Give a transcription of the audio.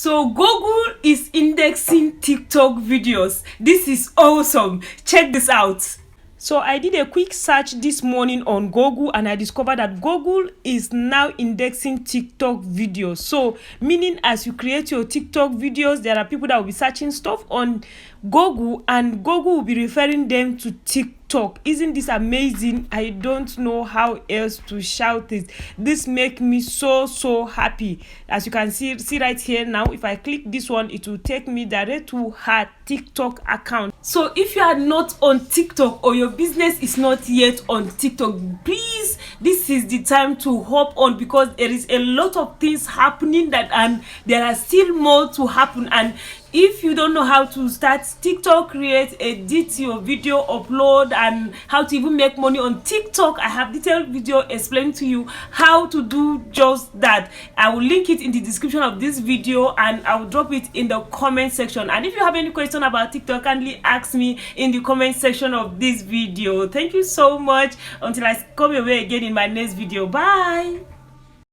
So Google is indexing TikTok videos. This is awesome. Check this out. So I did a quick search this morning on Google and I discovered that Google is now indexing TikTok videos. So meaning as you create your TikTok videos, there are people that will be searching stuff on Google and Google will be referring them to TikTok. Isn't this amazing? I don't know how else to shout this. This makes me so happy. As you can see right here now, if I click this one, it will take me direct to her TikTok account. So if you are not on TikTok or your business is not yet on TikTok, please, this is the time to hop on, because there is a lot of things happening and there are still more to happen. And if you don't know how to start TikTok, create, edit your video, upload, and how to even make money on TikTok, I have detailed video explaining to you how to do just that. I will link it in the description of this video and I will drop it in the comment section. And if you have any question about TikTok, kindly ask me in the comment section of this video. Thank you so much. Until I come your way again in my next video. Bye.